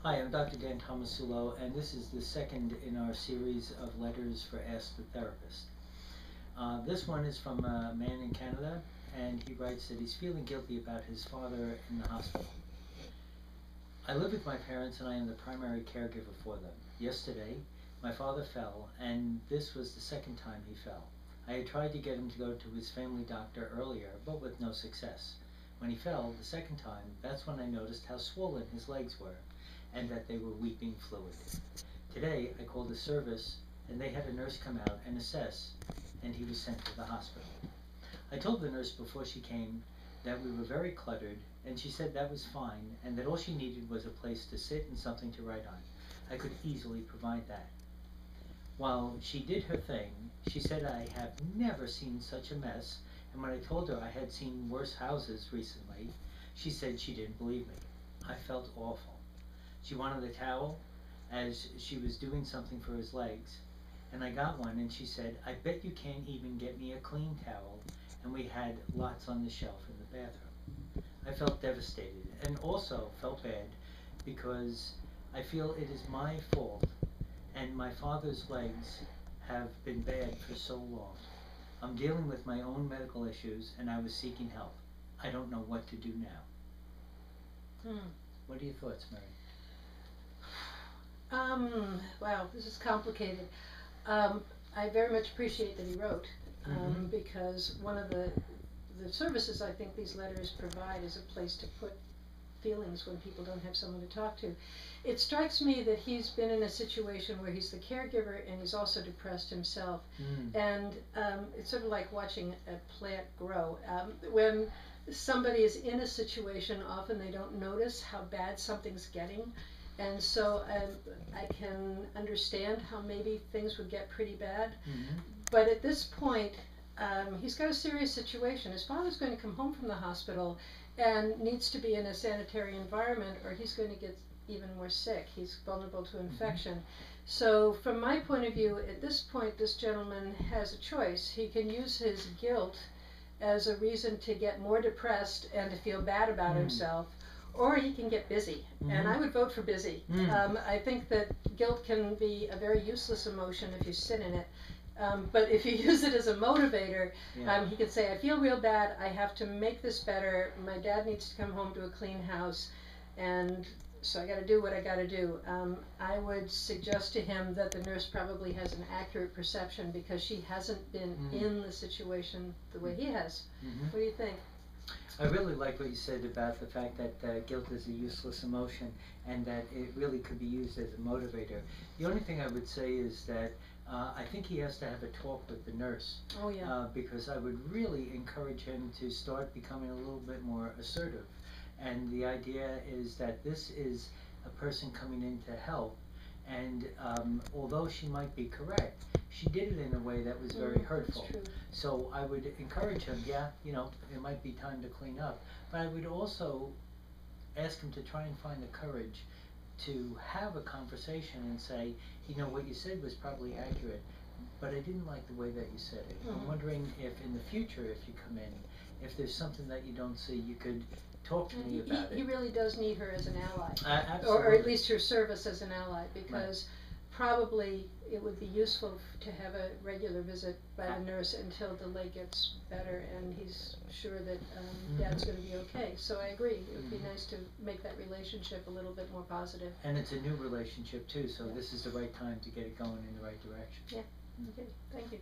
Hi, I'm Dr. Dan Tomasulo, and this is the second in our series of letters for Ask the Therapist. This one is from a man in Canada, and he writes that he's feeling guilty about his father in the hospital. I live with my parents, and I am the primary caregiver for them. Yesterday, my father fell, and this was the second time he fell. I had tried to get him to go to his family doctor earlier, but with no success. When he fell the second time, that's when I noticed how swollen his legs were, and that they were weeping fluid. Today, I called the service, and they had a nurse come out and assess, and he was sent to the hospital. I told the nurse before she came that we were very cluttered, and she said that was fine, and that all she needed was a place to sit and something to write on. I could easily provide that. While she did her thing, she said I have never seen such a mess, and when I told her I had seen worse houses recently, she said she didn't believe me. I felt awful. She wanted a towel as she was doing something for his legs, and I got one, and she said, I bet you can't even get me a clean towel, and we had lots on the shelf in the bathroom. I felt devastated and also felt bad because I feel it is my fault, and my father's legs have been bad for so long. I'm dealing with my own medical issues, and I was seeking help. I don't know what to do now. What are your thoughts, Mary? Wow, this is complicated. I very much appreciate that he wrote, because one of the services I think these letters provide is a place to put feelings when people don't have someone to talk to. It strikes me that he's been in a situation where he's the caregiver and he's also depressed himself. And it's sort of like watching a plant grow. When somebody is in a situation, often they don't notice how bad something's getting. And so I can understand how maybe things would get pretty bad. But at this point, he's got a serious situation. His father's going to come home from the hospital and needs to be in a sanitary environment, or he's going to get even more sick. He's vulnerable to infection. So from my point of view, at this point, this gentleman has a choice. He can use his guilt as a reason to get more depressed and to feel bad about himself, or he can get busy. And I would vote for busy. I think that guilt can be a very useless emotion if you sit in it. But if you use it as a motivator, he could say, I feel real bad, I have to make this better, my dad needs to come home to a clean house, and so I gotta do what I gotta do. I would suggest to him that the nurse probably has an accurate perception because she hasn't been in the situation the way he has. What do you think? I really like what you said about the fact that guilt is a useless emotion and that it really could be used as a motivator. The only thing I would say is that I think he has to have a talk with the nurse. Because I would really encourage him to start becoming a little bit more assertive. And the idea is that this is a person coming in to help, and although she might be correct, she did it in a way that was very hurtful. So I would encourage him, it might be time to clean up, but I would also ask him to try and find the courage to have a conversation and say, what you said was probably accurate, but I didn't like the way that you said it. I'm wondering if in the future, if you come in, if there's something that you don't see, you could talk to me about it. He really does need her as an ally, absolutely. or at least her service as an ally, because probably it would be useful to have a regular visit by the nurse until the leg gets better and he's sure that dad's going to be okay. So I agree, it would be nice to make that relationship a little bit more positive. And it's a new relationship too, so this is the right time to get it going in the right direction. Okay, thank you.